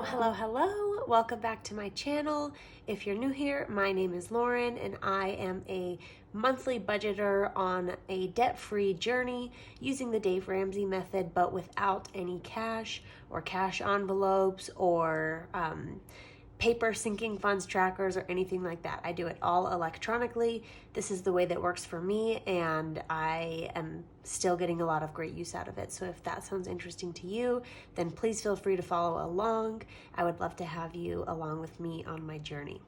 Hello. Welcome back to my channel. If you're new here, my name is Lauren and I am a monthly budgeter on a debt-free journey using the Dave Ramsey method, but without any cash or cash envelopes or paper sinking funds trackers or anything like that. I do it all electronically. This is the way that works for me, and I am still getting a lot of great use out of it. So if that sounds interesting to you, then please feel free to follow along. I would love to have you along with me on my journey.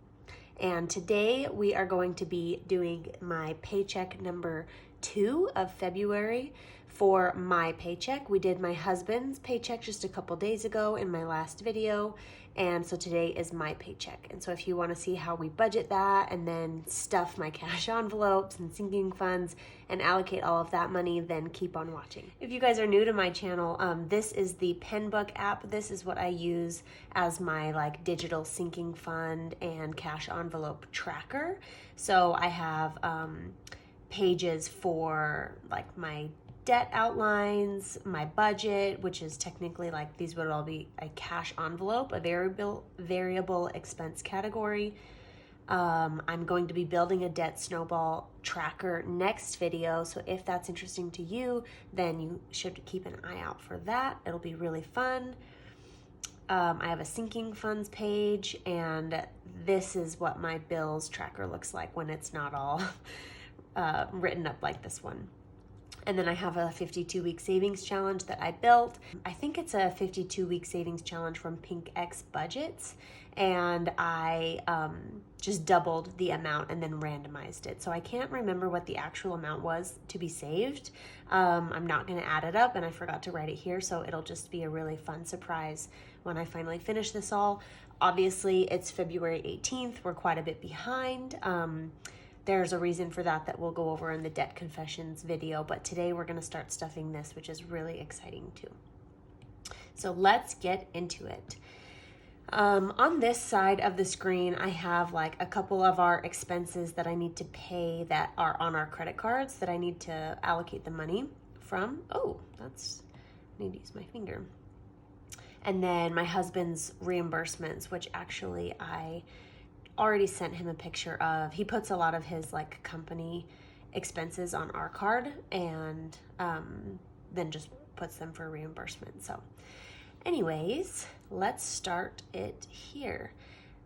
And today we are going to be doing my paycheck number 2 of February for my paycheck. We did my husband's paycheck just a couple days ago in my last video, and so today is my paycheck. And so if you want to see how we budget that and then stuff my cash envelopes and sinking funds and allocate all of that money, then keep on watching. If you guys are new to my channel, this is the Penbook app. This is what I use as my digital sinking fund and cash envelope tracker. So I have pages for my debt outlines, my budget, which is technically these would all be a cash envelope, a variable expense category. I'm going to be building a debt snowball tracker next video, so if that's interesting to you, then you should keep an eye out for that. It'll be really fun. I have a sinking funds page, and this is what my bills tracker looks like when it's not all written up like this one. And then I have a 52-week savings challenge that I built. I think it's a 52-week savings challenge from Pink X Budgets, and I just doubled the amount and then randomized it. So I can't remember what the actual amount was to be saved. I'm not going to add it up, and I forgot to write it here, so it'll just be a really fun surprise when I finally finish this all. Obviously, it's February 18th. We're quite a bit behind. There's a reason for that we'll go over in the debt confessions video, but today we're going to start stuffing this, which is really exciting too. So let's get into it. On this side of the screen, I have a couple of our expenses that I need to pay that are on our credit cards that I need to allocate the money from. I need to use my finger. And then my husband's reimbursements, which actually I already sent him a picture of. He puts a lot of his company expenses on our card and then just puts them for reimbursement. So anyways, let's start it here.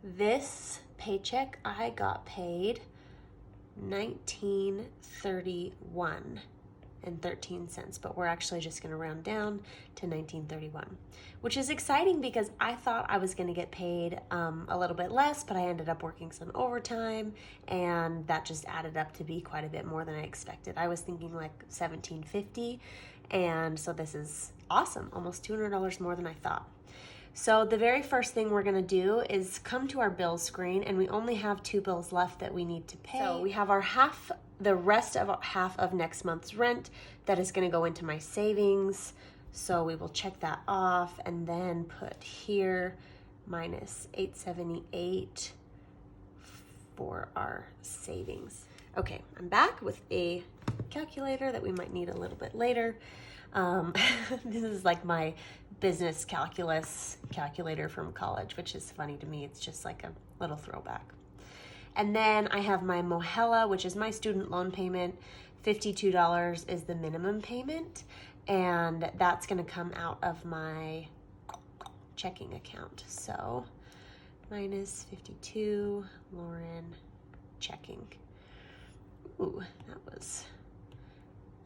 This paycheck, I got paid $19.31.13, but we're actually just going to round down to $19.31, which is exciting because I thought I was going to get paid a little bit less, but I ended up working some overtime, and that just added up to be quite a bit more than I expected. I was thinking $17.50, and so this is awesome, almost $200 more than I thought. So the very first thing we're going to do is come to our bill screen, and we only have 2 bills left that we need to pay. So we have the rest of half of next month's rent that is going to go into my savings. So we will check that off and then put here minus $878 for our savings. Okay, I'm back with a calculator that we might need a little bit later. This is my business calculus calculator from college, which is funny to me. It's just a little throwback. And then I have my Mohela, which is my student loan payment. $52 is the minimum payment, and that's going to come out of my checking account. So minus 52, Lauren, checking. Ooh, that was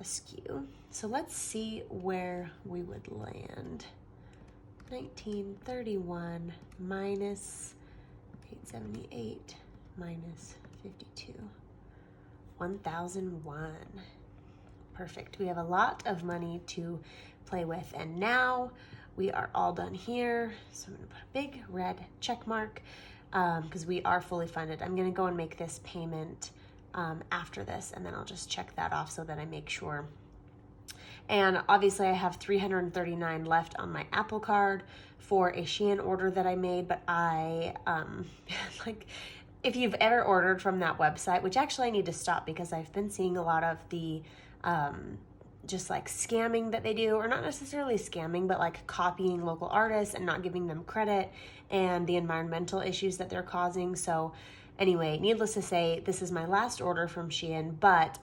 askew. So let's see where we would land. 1931 minus 878 minus 52. 1001. Perfect. We have a lot of money to play with, and now we are all done here. So I'm going to put a big red check mark because we are fully funded. I'm going to go and make this payment after this, and then I'll just check that off so that I make sure. And obviously I have $339 left on my Apple Card for a Shein order that I made, but I if you've ever ordered from that website, which actually I need to stop because I've been seeing a lot of the just like scamming that they do, or not necessarily scamming, but like copying local artists and not giving them credit, and the environmental issues that they're causing. So anyway, needless to say, this is my last order from Shein, but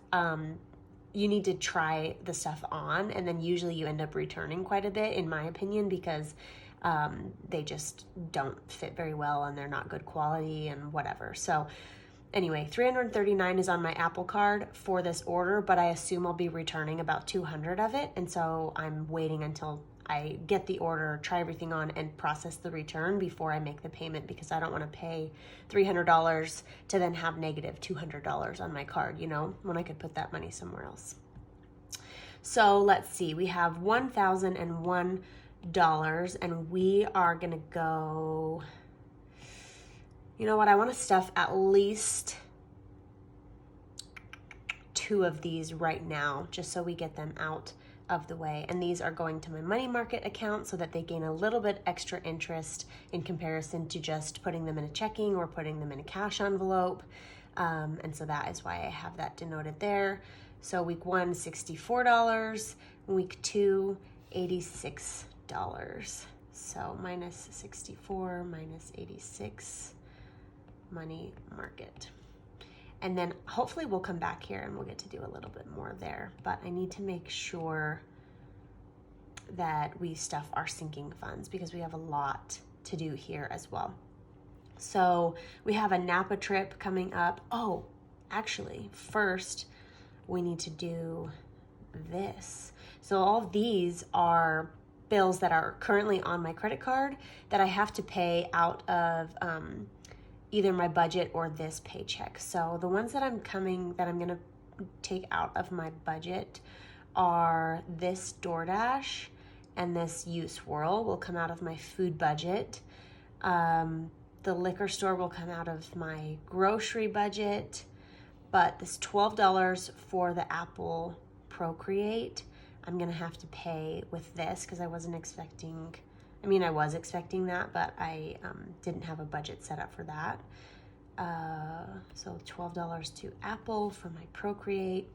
you need to try the stuff on, and then usually you end up returning quite a bit, in my opinion, because they just don't fit very well and they're not good quality and whatever. So anyway, $339 is on my Apple Card for this order, but I assume I'll be returning about 200 of it. And so I'm waiting until I get the order, try everything on, and process the return before I make the payment, because I don't want to pay $300 to then have negative $200 on my card, you know, when I could put that money somewhere else. So let's see, we have $1,001, and we are going to go, you know what, I want to stuff at least 2 of these right now, just so we get them out of the way. And these are going to my money market account so that they gain a little bit extra interest in comparison to just putting them in a checking or putting them in a cash envelope. And so that is why I have that denoted there. So week 1, $64. Week 2, $86. So minus 64 minus 86, money market. And then hopefully we'll come back here and we'll get to do a little bit more there. But I need to make sure that we stuff our sinking funds, because we have a lot to do here as well. So we have a Napa trip coming up. Oh, actually, first we need to do this. So all of these are bills that are currently on my credit card that I have to pay out of either my budget or this paycheck. So the ones that I'm gonna take out of my budget are this DoorDash and this U-Swirl will come out of my food budget. The liquor store will come out of my grocery budget, but this $12 for the Apple Procreate, I'm gonna have to pay with this because I was expecting that, but I didn't have a budget set up for that. So $12 to Apple for my Procreate.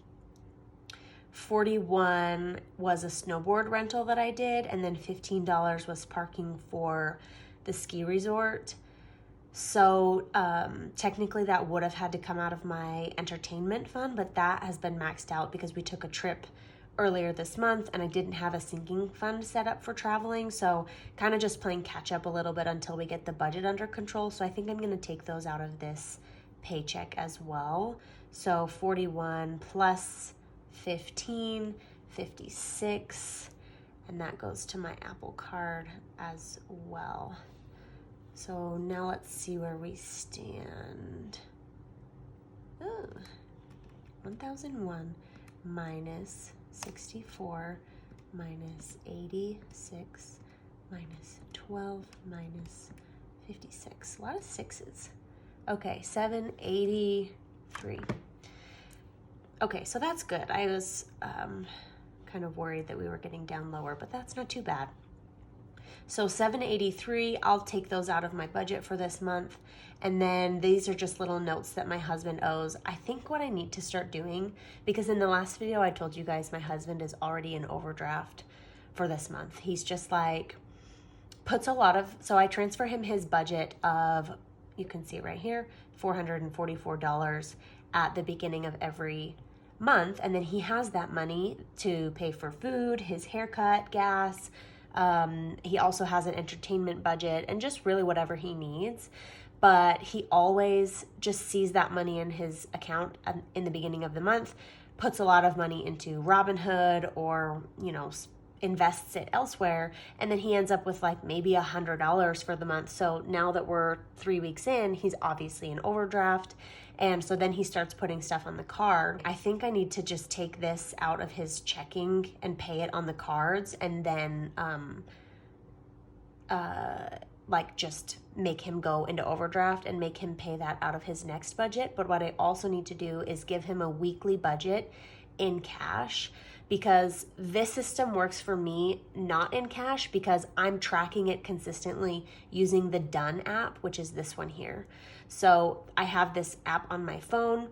$41 was a snowboard rental that I did, and then $15 was parking for the ski resort. So technically that would have had to come out of my entertainment fund, but that has been maxed out because we took a trip earlier this month and I didn't have a sinking fund set up for traveling. So kind of just playing catch up a little bit until we get the budget under control. So I think I'm going to take those out of this paycheck as well. So 41 plus 15, 56, and that goes to my Apple Card as well. So now let's see where we stand. Oh, 1,001 minus 64 minus 86 minus 12 minus 56. A lot of sixes. Okay, 783. Okay, so that's good. I was kind of worried that we were getting down lower, but that's not too bad. So 783, I'll take those out of my budget for this month. And then these are just little notes that my husband owes. I think what I need to start doing, because in the last video I told you guys my husband is already in overdraft for this month. He's just like, so I transfer him his budget of, you can see right here, $444 at the beginning of every month. And then he has that money to pay for food, his haircut, gas. He also has an entertainment budget and just really whatever he needs. But he always just sees that money in his account in the beginning of the month, puts a lot of money into Robinhood or, invests it elsewhere. And then he ends up with like maybe $100 for the month. So now that we're 3 weeks in, he's obviously in overdraft. And so then he starts putting stuff on the card. I think I need to just take this out of his checking and pay it on the cards, and then just make him go into overdraft and make him pay that out of his next budget. But what I also need to do is give him a weekly budget in cash, because this system works for me not in cash because I'm tracking it consistently using the Done app, which is this one here. So I have this app on my phone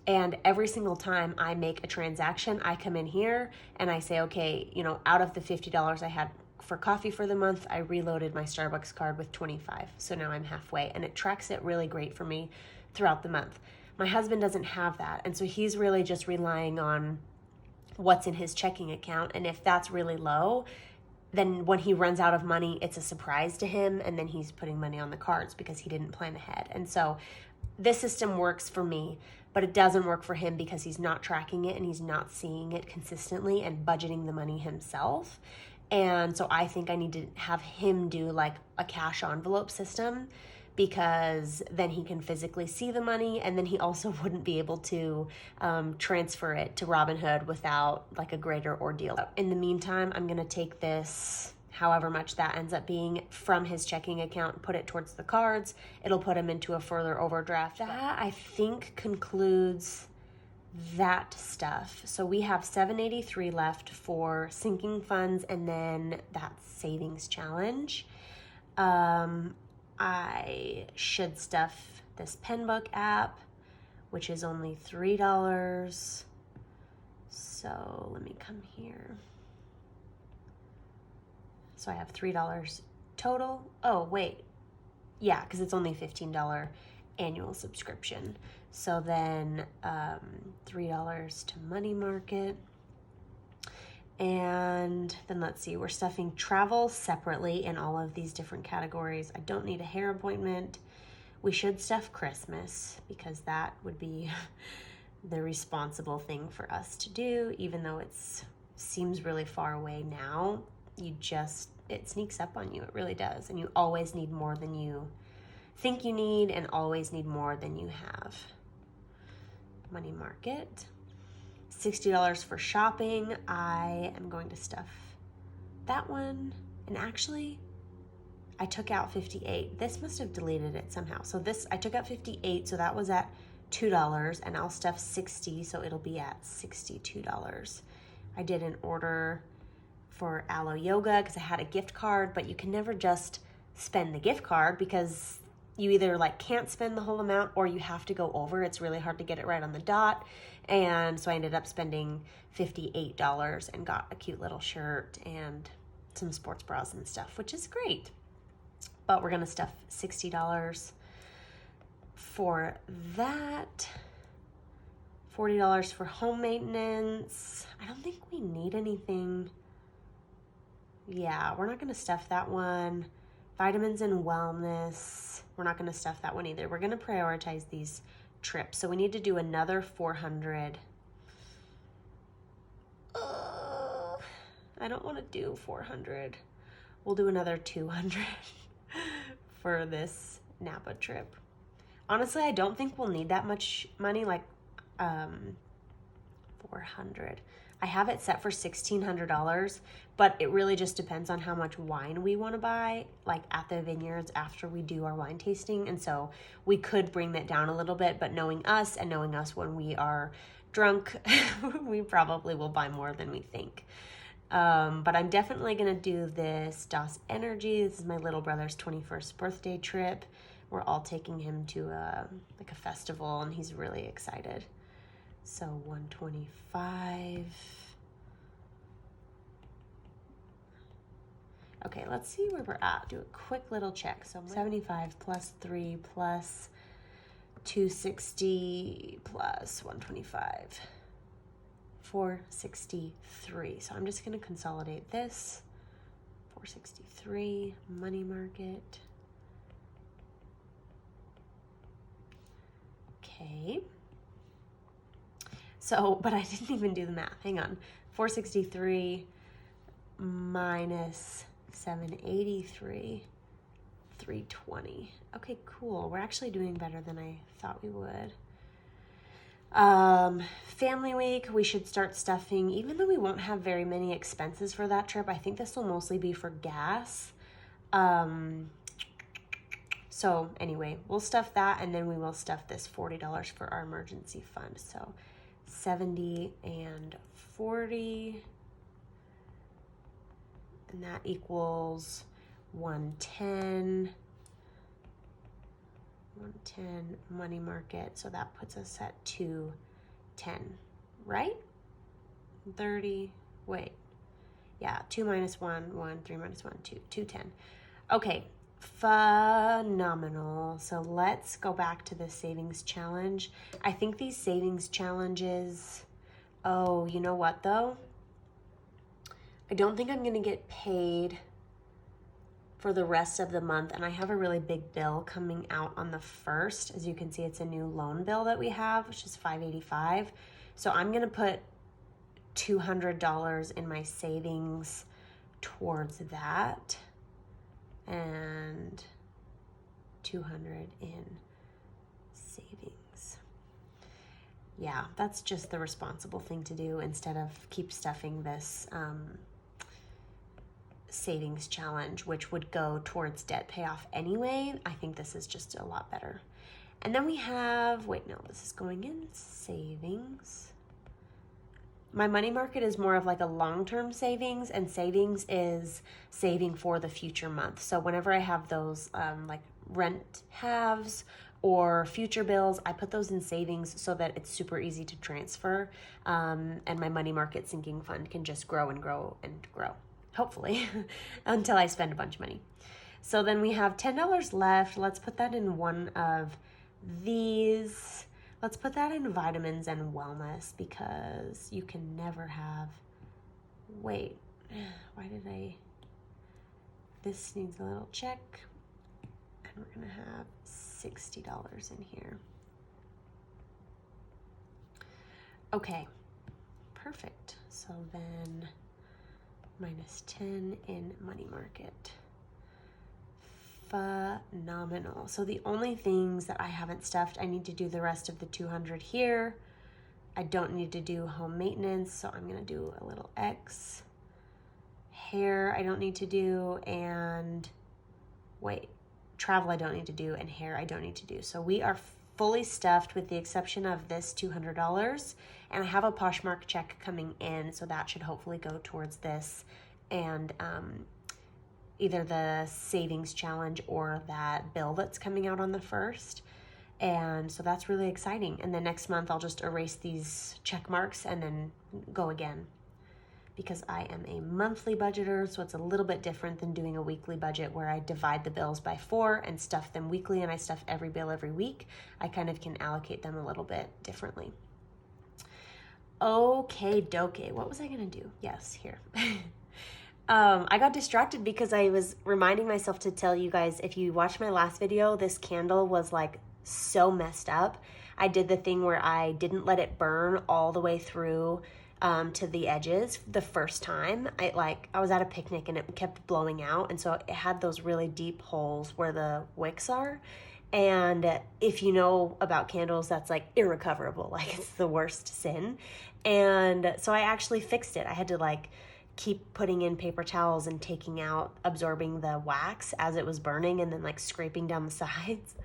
And every single time I make a transaction, I come in here and I say, okay, you know, out of the $50 I had for coffee for the month, I reloaded my Starbucks card with 25. So now I'm halfway, and it tracks it really great for me throughout the month. My husband doesn't have that, and so he's really just relying on what's in his checking account. And if that's really low, then when he runs out of money, it's a surprise to him, and then he's putting money on the cards because he didn't plan ahead. And so this system works for me, but it doesn't work for him because he's not tracking it and he's not seeing it consistently and budgeting the money himself. And so I think I need to have him do like a cash envelope system, because then he can physically see the money, and then he also wouldn't be able to transfer it to Robinhood without like a greater ordeal. In the meantime, I'm gonna take this, however much that ends up being, from his checking account, put it towards the cards. It'll put him into a further overdraft. That, I think, concludes that stuff. So we have $783 left for sinking funds and then that savings challenge. I should stuff this Penbook app, which is only $3. So let me come here. So I have $3 total. Oh, wait. Yeah, because it's only $15 annual subscription. So then $3 to money market. And then let's see, we're stuffing travel separately in all of these different categories. I don't need a hair appointment. We should stuff Christmas because that would be the responsible thing for us to do, even though it seems really far away now. It sneaks up on you. It really does. And you always need more than you think you need, and always need more than you have. Money market. $60 for shopping. I am going to stuff that one. And actually, I took out 58. This must have deleted it somehow. So I took out 58, so that was at $2, and I'll stuff 60, so it'll be at $62. I did an order for Alo Yoga because I had a gift card, but you can never just spend the gift card because you either like can't spend the whole amount or you have to go over. It's really hard to get it right on the dot. And so I ended up spending $58 and got a cute little shirt and some sports bras and stuff, which is great. But we're gonna stuff $60 for that. $40 for home maintenance. I don't think we need anything. Yeah, we're not gonna stuff that one. Vitamins and wellness. We're not gonna stuff that one either. We're gonna prioritize these trips. So we need to do another 400. I don't wanna do 400. We'll do another 200 for this Napa trip. Honestly, I don't think we'll need that much money, like 400. I have it set for $1,600, but it really just depends on how much wine we want to buy, like at the vineyards after we do our wine tasting. And so we could bring that down a little bit, but knowing us and knowing us when we are drunk, we probably will buy more than we think. But I'm definitely going to do this DOS Energy. This is my little brother's 21st birthday trip. We're all taking him to a festival, and he's really excited. So 125. Okay, let's see where we're at. Do a quick little check. So 75 plus 3 plus 260 plus 125. 463. So I'm just going to consolidate this. 463, money market. Okay. So, but I didn't even do the math. Hang on. 463 minus 783, 320. Okay, cool. We're actually doing better than I thought we would. Family week, we should start stuffing, even though we won't have very many expenses for that trip. I think this will mostly be for gas. So anyway, we'll stuff that, and then we will stuff this $40 for our emergency fund. So 70 and 40, and that equals 110. 110 money market, so that puts us at 2 10, right? 30, wait. Yeah, 2 minus 1, 1, 3 minus 1, 2, 210. Okay, phenomenal. So let's go back to the savings challenge. I think these savings challenges, oh, you know what though? I don't think I'm gonna get paid for the rest of the month, and I have a really big bill coming out on the 1st. As you can see, it's a new loan bill that we have, which is $585. So I'm gonna put $200 in my savings towards that, and 200 in savings. Yeah, that's just the responsible thing to do instead of keep stuffing this savings challenge, which would go towards debt payoff anyway. I think this is just a lot better. And then we have, wait, no, this is going in savings. My money market is more of like a long-term savings, and savings is saving for the future month. So whenever I have those like rent halves or future bills, I put those in savings so that it's super easy to transfer, and my money market sinking fund can just grow and grow and grow, hopefully, until I spend a bunch of money. So then we have $10 left. Let's put that in one of these. Let's put that in vitamins and wellness, because you can never have, wait, why did this needs a little check, and we're gonna have $60 in here. Okay, perfect. So then minus 10 in money market. Phenomenal. So the only things that I haven't stuffed, I need to do the rest of the 200 here. I don't need to do home maintenance, so I'm gonna do a little X. Hair I don't need to do, and wait, travel I don't need to do, and hair I don't need to do. So we are fully stuffed with the exception of this $200, and I have a Poshmark check coming in, so that should hopefully go towards this and either the savings challenge or that bill that's coming out on the 1st. And so that's really exciting. And then next month I'll just erase these check marks and then go again, because I am a monthly budgeter, so it's a little bit different than doing a weekly budget where I divide the bills by 4 and stuff them weekly, and I stuff every bill every week. I kind of can allocate them a little bit differently. Okay, doke. What was I gonna do? Yes, here. I got distracted because I was reminding myself to tell you guys, if you watched my last video, this candle was like so messed up. I did the thing where I didn't let it burn all the way through to the edges the first time. I was at a picnic and it kept blowing out, and so it had those really deep holes where the wicks are. And if you know about candles, that's like irrecoverable, like it's the worst sin. And so I actually fixed it. I had to like keep putting in paper towels and taking out, absorbing the wax as it was burning, and then like scraping down the sides.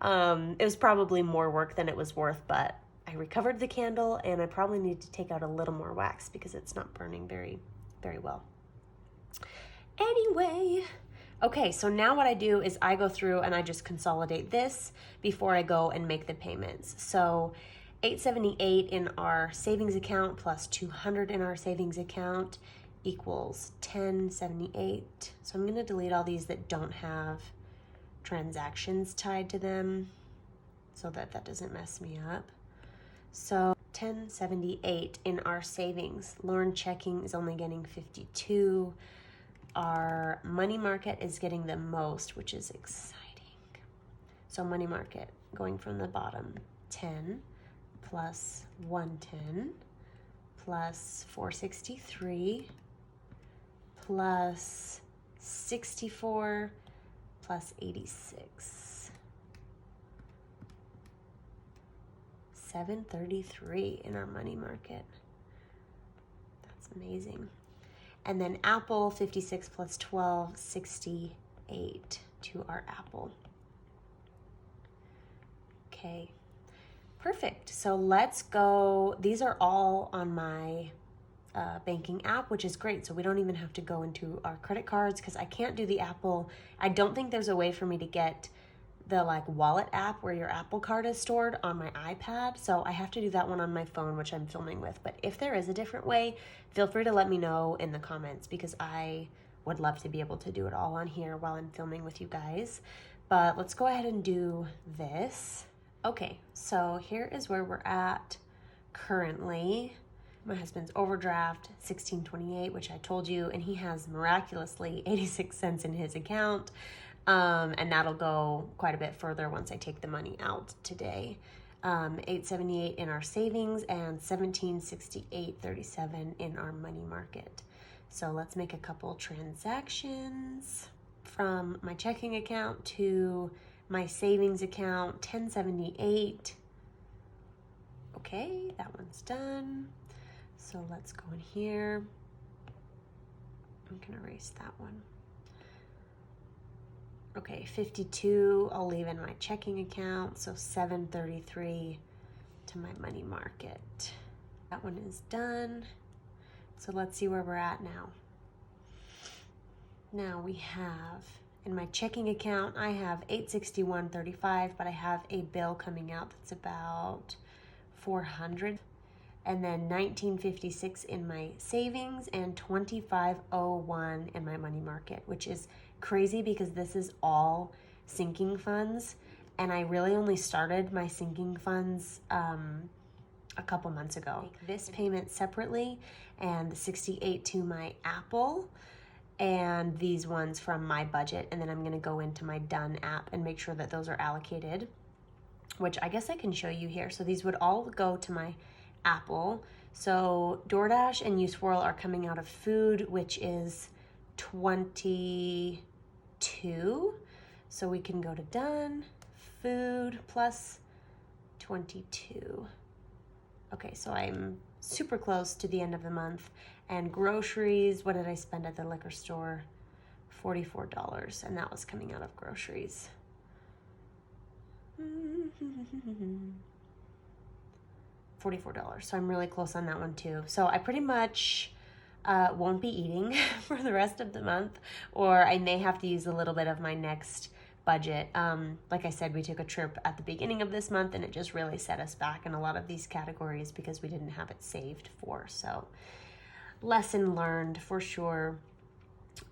It was probably more work than it was worth, but I recovered the candle, and I probably need to take out a little more wax because it's not burning very, very well. Anyway, okay, so now what I do is I go through and I just consolidate this before I go and make the payments. So $878 in our savings account plus $200 in our savings account equals $1078. So I'm going to delete all these that don't have transactions tied to them so that doesn't mess me up. So $1078 in our savings. Lauren checking is only getting 52. Our money market is getting the most, which is exciting. So money market going from the bottom, 10 plus 110 plus 463 plus 64 plus 86. 733 in our money market. That's amazing. And then Apple, 56 plus 12, 68 to our Apple. Okay, perfect. So let's go. These are all on my banking app, which is great. So we don't even have to go into our credit cards because I can't do the Apple. I don't think there's a way for me to get the like wallet app where your Apple Card is stored on my iPad. So I have to do that one on my phone, which I'm filming with. But if there is a different way, feel free to let me know in the comments, because I would love to be able to do it all on here while I'm filming with you guys. But let's go ahead and do this. Okay, so here is where we're at currently. My husband's overdraft, $16.28, which I told you, and he has miraculously 86 cents in his account. And that'll go quite a bit further once I take the money out today. $8.78 in our savings and $17.68.37 in our money market. So let's make a couple transactions from my checking account to my savings account. $10.78. Okay, that one's done. So let's go in here. I'm gonna erase that one. Okay, 52 I'll leave in my checking account, so $7.33 to my money market. That one is done. So let's see where we're at now. Now we have, in my checking account, I have $861.35, but I have a bill coming out that's about $400. And then $19.56 in my savings and $25.01 in my money market, which is crazy because this is all sinking funds, and I really only started my sinking funds a couple months ago. This payment separately, and the $68 to my Apple, and these ones from my budget, and then I'm gonna go into my Done app and make sure that those are allocated, which I guess I can show you here. So these would all go to my Apple. So DoorDash and U-Swirl are coming out of food, which is 22. So we can go to Done, food plus 22. Okay, so I'm super close to the end of the month. And groceries, what did I spend at the liquor store? $44, and that was coming out of groceries. $44, so I'm really close on that one too. So I pretty much won't be eating for the rest of the month, or I may have to use a little bit of my next budget. Like I said, we took a trip at the beginning of this month, and it just really set us back in a lot of these categories because we didn't have it saved for. So lesson learned for sure.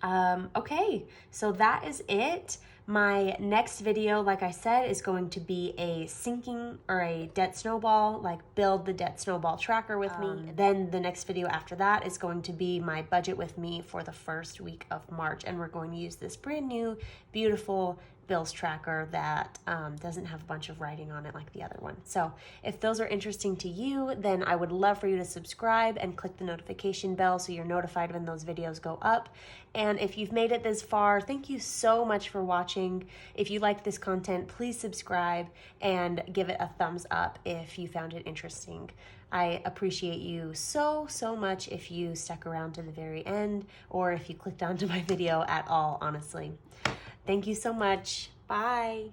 Okay, so that is it. My next video, like I said, is going to be a sinking or a debt snowball, like build the debt snowball tracker with me. Then the next video after that is going to be my budget with me for the first week of March. And we're going to use this brand new, beautiful bills tracker that doesn't have a bunch of writing on it like the other one. So if those are interesting to you, then I would love for you to subscribe and click the notification bell so you're notified when those videos go up. And if you've made it this far, thank you so much for watching. If you like this content, please subscribe and give it a thumbs up if you found it interesting. I appreciate you so much if you stuck around to the very end, or if you clicked onto my video at all, honestly. Thank you so much. Bye.